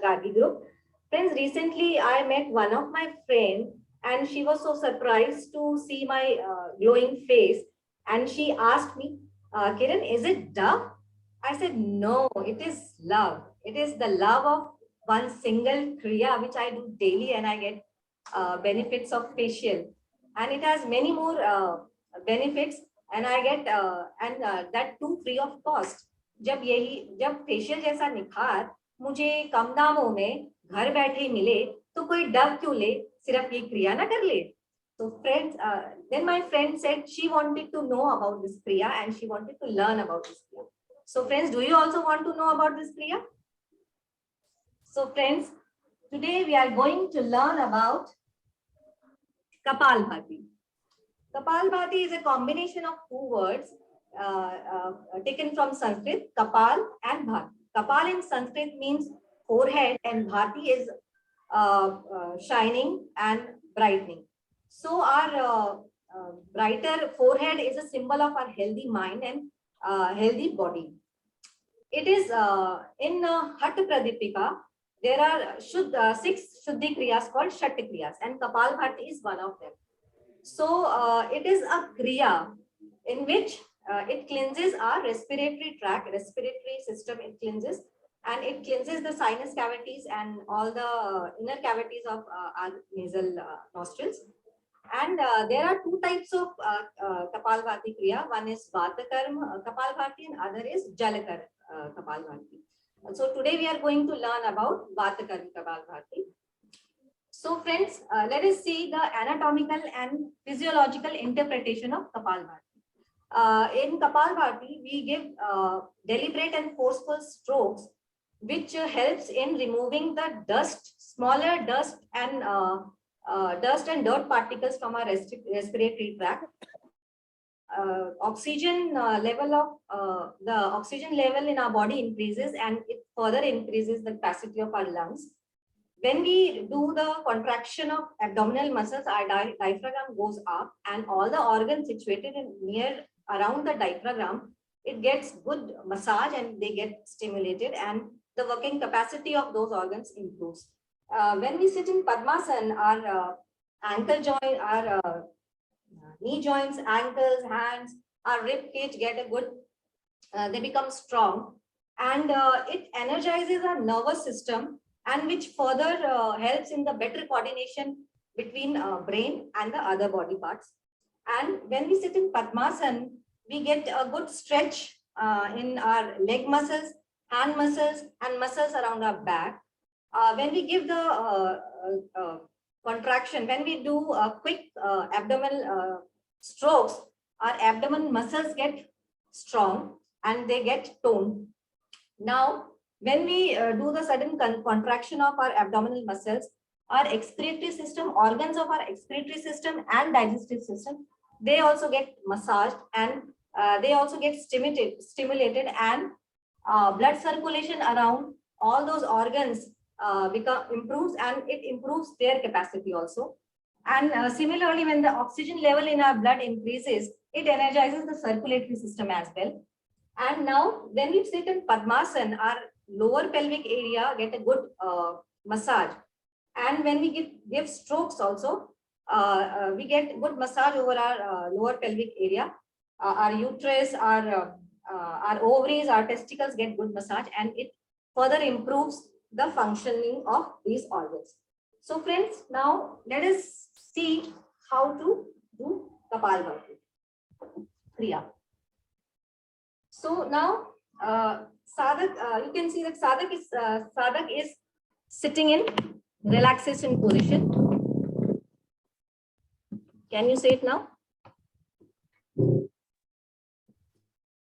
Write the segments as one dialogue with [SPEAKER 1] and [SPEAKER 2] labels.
[SPEAKER 1] Gandhi group. Friends, recently I met one of my friend and she was so surprised to see my glowing face, and she asked me, Kiran, is it dove? I said, no, it is love. It is the love of one single kriya which I do daily, and I get benefits of facial, and it has many more benefits, and I get that too free of cost. जब facial जैसा निखार मुझे कम दामों में घर बैठे मिले, तो कोई डव क्यों ले, सिर्फ ये क्रिया ना कर ले. So friends, then my friend said she wanted to know about this kriya and she wanted to learn about this kriya. So friends, do you also want to know about this kriya? So friends, today we are going to learn about Kapalbhati. Kapalbhati is a combination of two words taken from Sanskrit, Kapal and Bhati. Kapal in Sanskrit means forehead and Bhati is shining and brightening. So our brighter forehead is a symbol of our healthy mind and healthy body. It is in Hatha Pradipika, there are 6 Shuddhi Kriyas called Shat Kriyas, and Kapalbhati is one of them. So it is a kriya in which it cleanses our respiratory tract, respiratory system. It cleanses, and it cleanses the sinus cavities and all the inner cavities of our nasal nostrils. And there are two types of Kapalbhati kriya. One is Vatakarma Kapalbhati and other is Jalakar Kapalbhati. So today we are going to learn about Vatakarma Kapalbhati. So friends, let us see the anatomical and physiological interpretation of Kapalbhati. In Kapalbhati, we give deliberate and forceful strokes, which helps in removing the dust, smaller dust and dirt particles from our respiratory tract. Oxygen level of the oxygen level in our body increases, and it further increases the capacity of our lungs. When we do the contraction of abdominal muscles, our diaphragm goes up, and all the organs situated near around the diaphragm, it gets good massage and they get stimulated, and the working capacity of those organs improves. When we sit in Padmasana, our ankle joint, our knee joints, ankles, hands, our rib cage get a good, they become strong, and it energizes our nervous system, and which further helps in the better coordination between brain and the other body parts. And when we sit in Padmasana, we get a good stretch in our leg muscles, hand muscles, and muscles around our back. When we give the contraction, when we do quick abdominal strokes, our abdomen muscles get strong and they get toned. Now, when we do the sudden contraction of our abdominal muscles, our excretory system, organs of our excretory system and digestive system, they also get massaged, and they also get stimulated, and blood circulation around all those organs improves, and it improves their capacity also. And similarly, when the oxygen level in our blood increases, it energizes the circulatory system as well. And now, when we sit in Padmasana, our lower pelvic area get a good massage. And when we give strokes also, we get good massage over our lower pelvic area. Our uterus, our ovaries, our testicles get good massage, and it further improves the functioning of these organs. So friends, now let us see how to do Kapalbhati Kriya. So now, Sadhak, you can see that Sadhak is sitting in relaxation position. Can you say it now?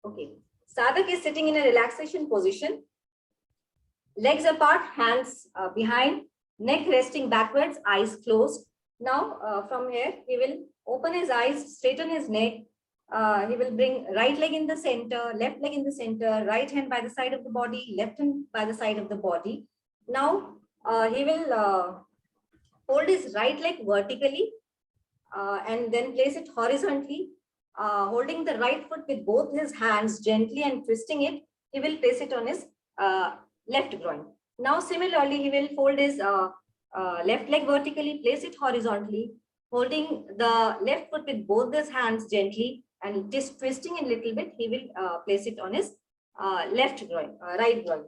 [SPEAKER 1] Okay. Sadhak is sitting in a relaxation position. Legs apart, hands behind, neck resting backwards, eyes closed. Now, from here, he will open his eyes, straighten his neck. He will bring right leg in the center, left leg in the center, right hand by the side of the body, left hand by the side of the body. Now, he will hold his right leg vertically and then place it horizontally. Holding the right foot with both his hands gently and twisting it, he will place it on his left groin. Now similarly, he will fold his left leg vertically, place it horizontally, holding the left foot with both his hands gently and just twisting a little bit, he will place it on his left groin, right groin.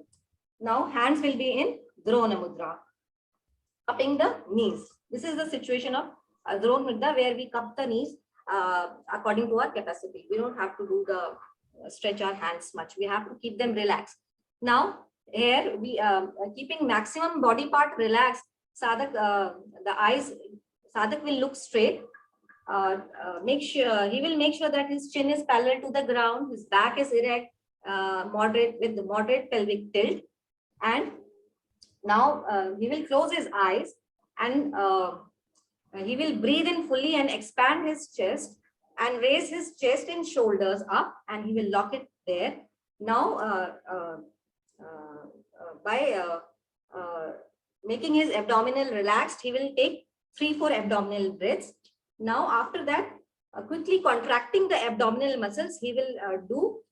[SPEAKER 1] Now hands will be in Drona Mudra, cupping the knees. This is the situation of Drona Mudra, where we cup the knees according to our capacity. We don't have to do the stretch our hands much. We have to keep them relaxed. Now here we keeping maximum body part relaxed. Sadak, the eyes, Sadak will look straight. Make sure he will make sure that his chin is parallel to the ground, his back is erect, moderate with the moderate pelvic tilt, and now he will close his eyes and he will breathe in fully and expand his chest and raise his chest and shoulders up, and he will lock it there. Now by making his abdominal relaxed, he will take 3-4 abdominal breaths. Now after that, quickly contracting the abdominal muscles, he will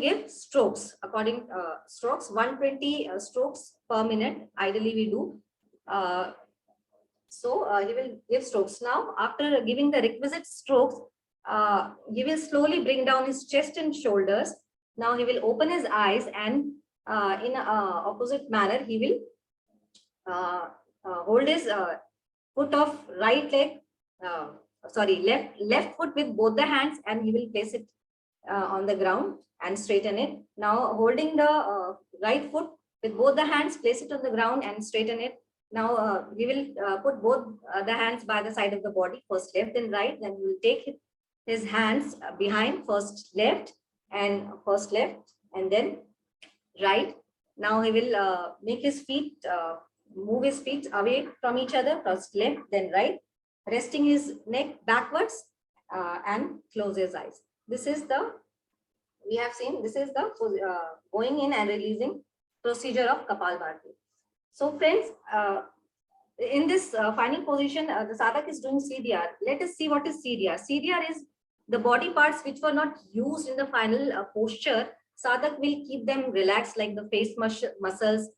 [SPEAKER 1] give strokes according strokes 120 strokes per minute. Ideally we do. He will give strokes. Now after giving the requisite strokes, he will slowly bring down his chest and shoulders. Now he will open his eyes and in opposite manner he will hold his foot of right leg, left foot with both the hands, and he will place it on the ground and straighten it. Now holding the right foot with both the hands, place it on the ground and straighten it. Now we will put both the hands by the side of the body, first left then right. Then we will take his hands behind, first left and then right. Now he will make his feet, move his feet away from each other, first left then right, resting his neck backwards and close his eyes. This is the, we have seen, this is the going in and releasing procedure of Kapalbhati. So friends, in this final position, the Sadak is doing CDR. Let us see what is CDR. CDR is the body parts which were not used in the final posture. Sadak will keep them relaxed, like the face muscles,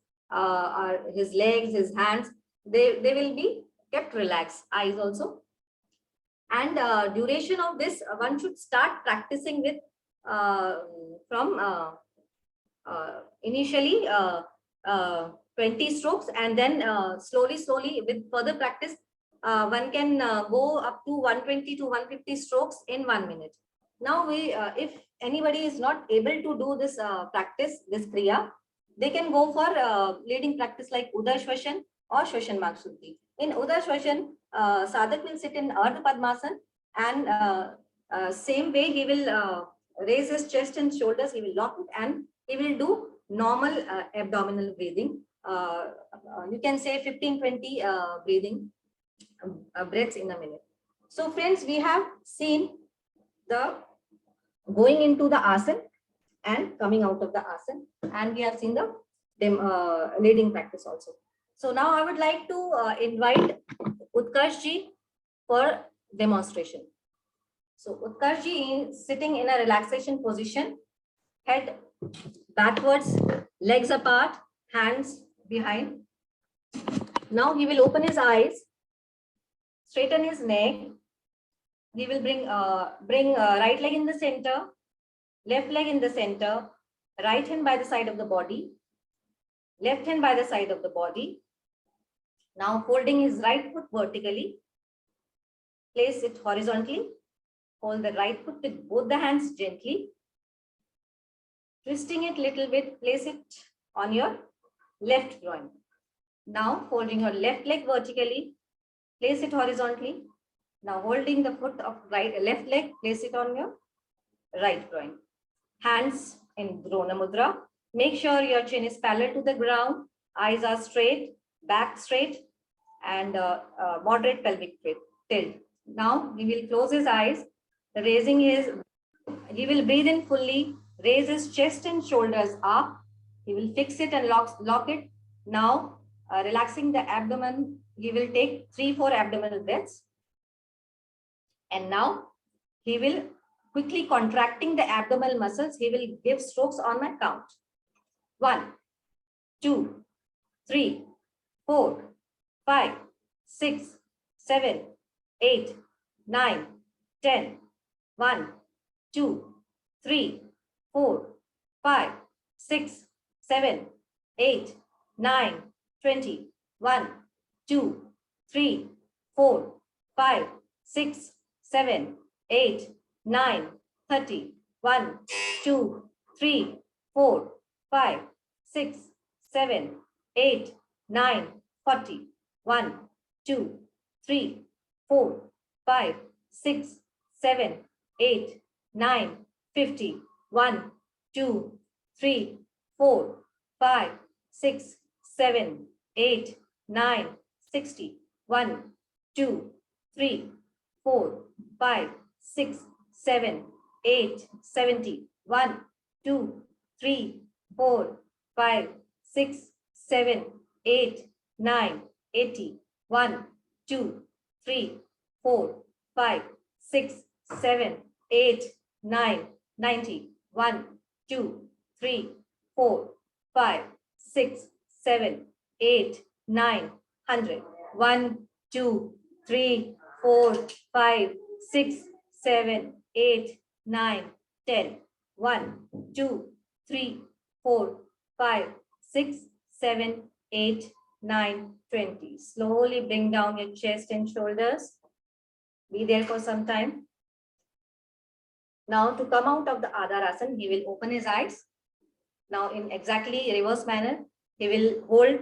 [SPEAKER 1] his legs, his hands. They will be kept relaxed. Eyes also. And duration of this, one should start practicing with from initially 20 strokes, and then slowly with further practice, one can go up to 120 to 150 strokes in 1 minute. Now we, if anybody is not able to do this practice, this kriya, they can go for leading practice like Uddar Shwashan or Shwashan Makshuddhi. In Uddar Shwashan, Sadak will sit in Ardha Padmasan, and same way he will raise his chest and shoulders, he will lock it, and he will do normal abdominal breathing. You can say 15-20 breathing breaths in a minute. So friends, we have seen the going into the asana and coming out of the asana, and we have seen the leading practice also. So now I would like to invite Utkarsh ji for demonstration. So Utkarsh ji is sitting in a relaxation position, head backwards, legs apart, hands behind. Now he will open his eyes, straighten his neck. He will bring right leg in the center, left leg in the center, right hand by the side of the body, left hand by the side of the body. Now folding his right foot vertically, place it horizontally, hold the right foot with both the hands gently, twisting it little bit, place it on your left groin. Now folding your left leg vertically, place it horizontally. Now holding the foot of left leg, place it on your right groin. Hands in Drona Mudra. Make sure your chin is parallel to the ground, eyes are straight, back straight, and moderate pelvic tilt. Now he will close his eyes, raising he will breathe in fully, raise his chest and shoulders up. He will fix it and lock it. Now relaxing the abdomen, he will take 3-4 abdominal breaths. And now he will quickly contracting the abdominal muscles. He will give strokes on my count. 1, 2, 3, 4, 5, 6, 7, 8, 9, 10. 1, 2, 3, 4, 5, 6, 7, 8, 9, 20. 1, 2, 3, 4, 5, 6, 7, 8, 9, 30. 1, 2, 3, 4, 5, 6, 7, 8, 9, 40. 1, 2, 3, 4, 5, 6, 7, 8, 9, 50. 1, 2, 3, 4, 5, 6, 7, 8, 9, 60. 1, 2, 3, 4, 5, 6, 7, 8, 70. 1, 2, 3, 4, 5, 6, 7, 8, 9, 80. 1, 2, 3, 4, 5, 6, 7, 8, 9, 90. 1, 2, 3, 4, 5, 6, 7, 8, 9, 100. 1, 2, 3, 4, 5, 6, 7, 8, 9, 10. 1, 2, 3, 4, 5, 6, 7, 8, 9, 20. Slowly bring down your chest and shoulders. Be there for some time. Now to come out of the Adharasana, he will open his eyes. Now in exactly reverse manner, he will hold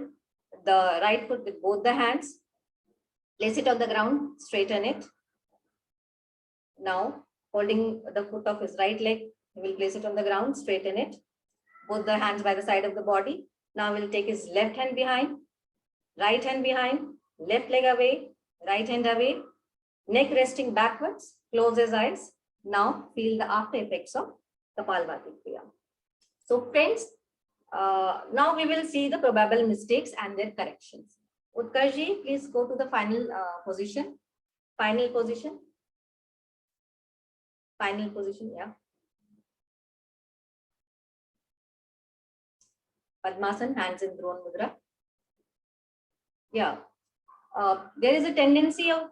[SPEAKER 1] the right foot with both the hands. Place it on the ground, straighten it. Now holding the foot of his right leg, he will place it on the ground, straighten it. Both the hands by the side of the body. Now we'll take his left hand behind, right hand behind, left leg away, right hand away, neck resting backwards, close his eyes. Now feel the after effects of Kapalabhati Kriya. So friends, now we will see the probable mistakes and their corrections. Utkarji, please go to the final position. Final position. Final position, yeah. Padmasan, hands in Drone Mudra. Yeah. There is a tendency of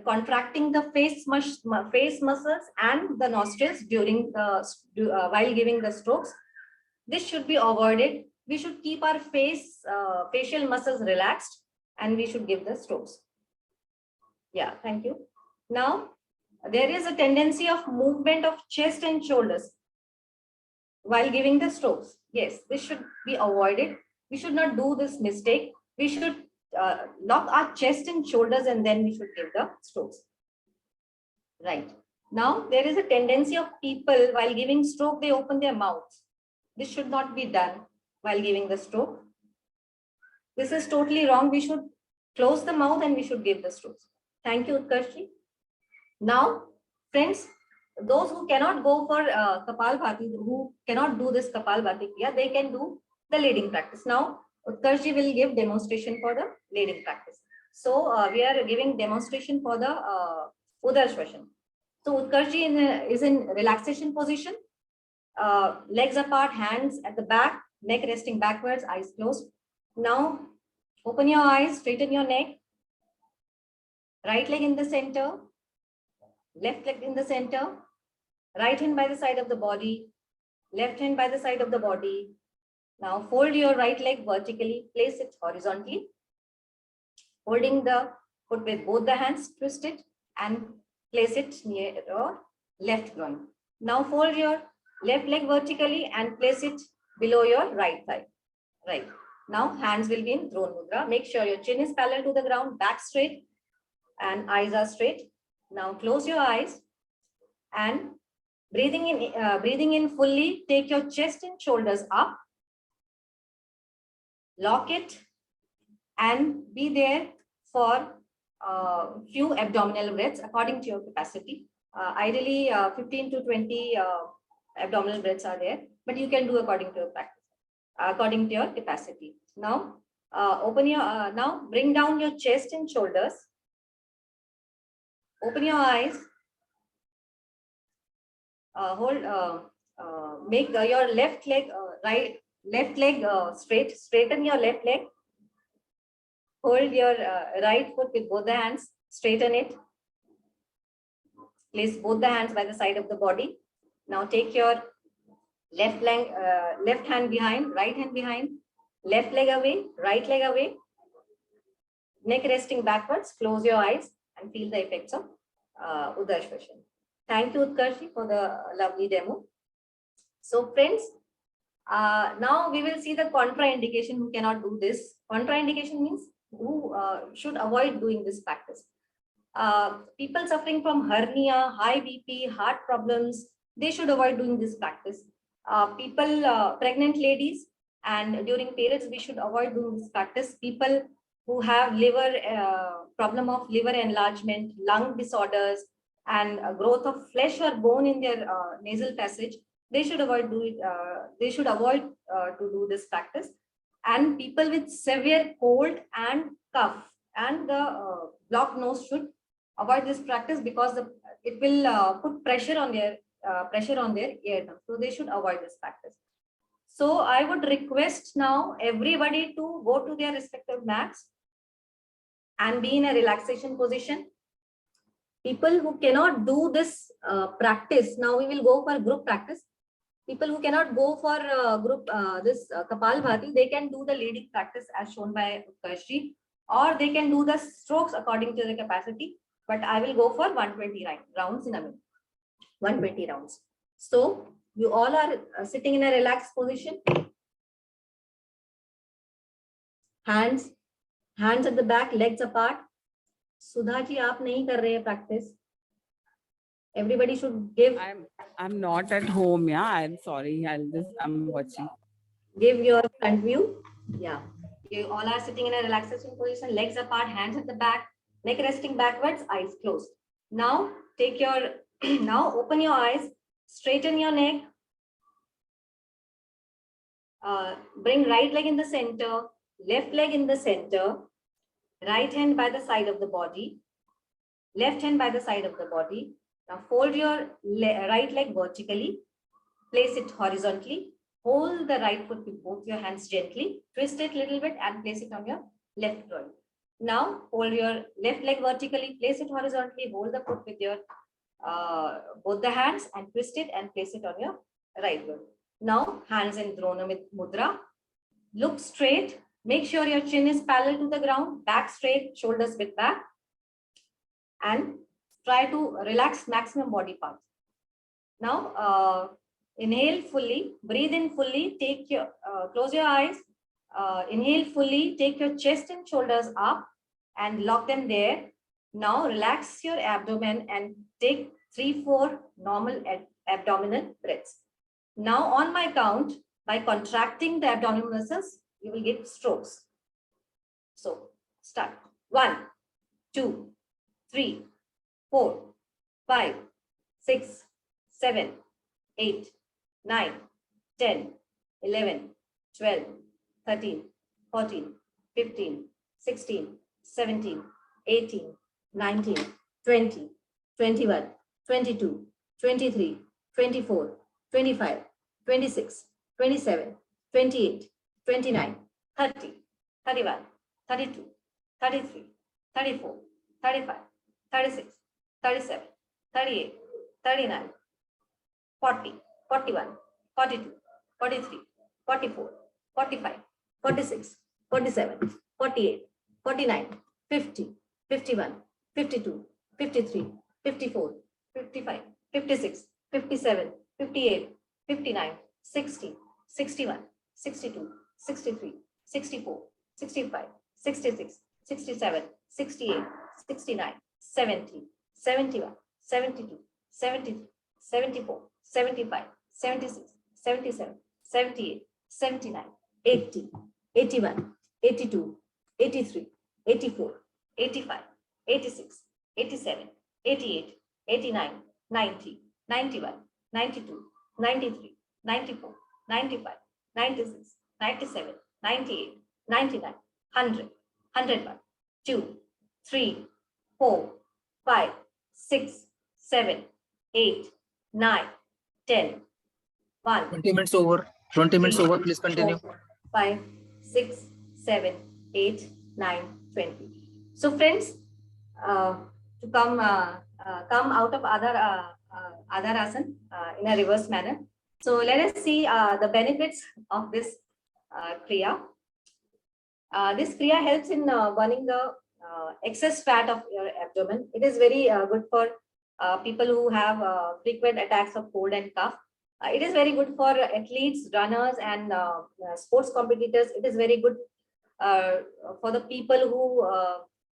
[SPEAKER 1] contracting the face muscles and the nostrils during the while giving the strokes. This should be avoided. We should keep our facial muscles relaxed, and we should give the strokes. Yeah, thank you. Now, there is a tendency of movement of chest and shoulders while giving the strokes. Yes, this should be avoided. We should not do this mistake. We should lock our chest and shoulders, and then we should give the strokes. Right. Now, there is a tendency of people while giving stroke, they open their mouths. This should not be done while giving the stroke. This is totally wrong. We should close the mouth and we should give the strokes. Thank you, Utkarshi. Now, friends, those who cannot go for Kapalabhati, who cannot do this Kapalabhati Kriya, they can do the leading practice. Now, Utkarshi will give demonstration for the leading practice. So, we are giving demonstration for the Udar Shwasana. So, Utkarshi is in relaxation position. Legs apart, hands at the back, neck resting backwards, eyes closed. Now, open your eyes, straighten your neck. Right leg in the center, left leg in the center, right hand by the side of the body, left hand by the side of the body. Now, fold your right leg vertically, place it horizontally. Holding the foot with both the hands, twist it and place it near your left groin. Now, fold your left leg vertically and place it below your right thigh. Right. Now, hands will be in Drone Mudra. Make sure your chin is parallel to the ground, back straight, and eyes are straight. Now, close your eyes and breathing in fully. Take your chest and shoulders up. Lock it and be there for few abdominal breaths according to your capacity. Ideally, 15 to 20 abdominal breaths are there, but you can do according to your practice, according to your capacity. Now, now bring down your chest and shoulders. Open your eyes. Make your left leg left leg straight, straighten your left leg. Hold your right foot with both the hands, straighten it. Place both the hands by the side of the body. Now take your left hand behind, right hand behind, left leg away, right leg away, neck resting backwards, close your eyes and feel the effects of Uddashvasana. Thank you, Utkarshi, for the lovely demo. So friends, now we will see the contraindication who cannot do this. Contraindication means who should avoid doing this practice. People suffering from hernia, high BP, heart problems, they should avoid doing this practice. Pregnant ladies, and during periods, we should avoid doing this practice. People who have problem of liver enlargement, lung disorders, and growth of flesh or bone in their nasal passage, they should avoid to do this practice. And people with severe cold and cough and the blocked nose should avoid this practice because it will put pressure on their ear. So they should avoid this practice. So I would request now everybody to go to their respective mats and be in a relaxation position. People who cannot do this practice, now we will go for group practice. People who cannot go for group Kapalbhati, they can do the leading practice as shown by Utkarshi, or they can do the strokes according to the capacity. But I will go for 120 rounds in a minute. 120 rounds. So you all are sitting in a relaxed position. Hands at the back, legs apart. Sudha ji, aap nahi kar rahe practice. Everybody should give.
[SPEAKER 2] I'm not at home. Yeah, I'm sorry. I'm watching.
[SPEAKER 1] Give your front view. Yeah. You all are sitting in a relaxation position, legs apart, hands at the back, neck resting backwards, eyes closed. Now take your, now open your eyes, straighten your neck. Bring right leg in the center, left leg in the center, right hand by the side of the body, left hand by the side of the body. Now fold your right leg vertically, place it horizontally, hold the right foot with both your hands gently, twist it a little bit and place it on your left foot. Now hold your left leg vertically, place it horizontally, hold the foot with your both the hands and twist it and place it on your right foot. Now hands in Drona Mudra. Look straight. Make sure your chin is parallel to the ground, back straight, shoulders with back, and try to relax maximum body parts. Now inhale fully, breathe in fully, take your close your eyes, inhale fully, take your chest and shoulders up and lock them there. Now relax your abdomen and take 3-4 normal abdominal breaths. Now on my count, by contracting the abdominal muscles, you will get strokes. So start. 1, 2, 3, 4, 5, 6, 7, 8, 9, 10, 11, 12, 13, 14, 15, 16, 17, 18, 19, 20, 21, 22, 23, 24, 25, 26, 27, 28, 29, 30, 31, 32, 33, 34, 35, 36, 37, 38, 39, 40, 41, 42, 43, 44, 45, 46, 47, 48, 49, 50, 51, 52, 53, 54, 55, 56, 57, 58, 59, 60, 61, 62, 63, 64, 65, 66, 67, 68, 69, 70, 71, 72, 73, 74, 75, 76, 77, 78, 79, 80, 81, 82, 83, 84, 85, 86, 87, 88, 89, 90, 91, 92, 93, 94, 95, 96, 97, 98, 99, 100, 101, 2, 3, 4, 5, 6, 7, 8, 9, 10, 1.
[SPEAKER 3] 20 minutes over. 20 minutes over, please continue.
[SPEAKER 1] 5, 6, 7, 8, 9, 20. So friends, to come out of Adharasana in a reverse manner. So let us see the benefits of this Kriya. This Kriya helps in burning the excess fat of your abdomen. It is very good for people who have frequent attacks of cold and cough. It is very good for athletes, runners, and sports competitors. It is very good for the people who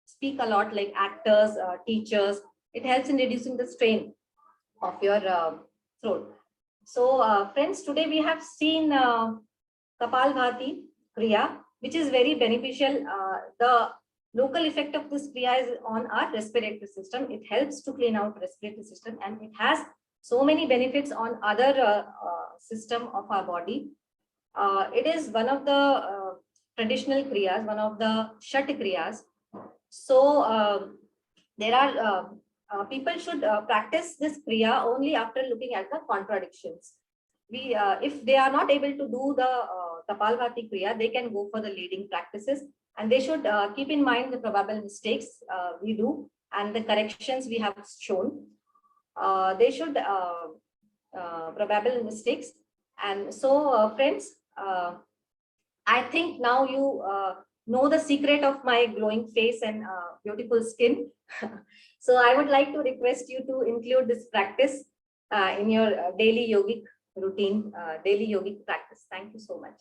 [SPEAKER 1] speak a lot, like actors, teachers. It helps in reducing the strain of your throat. So, friends, today we have seen Kapalbhati Kriya, which is very beneficial. The local effect of this Kriya is on our respiratory system. It helps to clean out respiratory system, and it has so many benefits on other system of our body. It is one of the traditional kriyas, one of the Shat kriyas. So there are people should practice this kriya only after looking at the contradictions. If they are not able to do the Kapalbhati kriya, they can go for the leading practices, and they should keep in mind the probable mistakes we do and the corrections we have shown. They should probable mistakes. And so, friends, I think now you know the secret of my glowing face and beautiful skin. So I would like to request you to include this practice in your daily yogic routine, daily yogic practice. Thank you so much.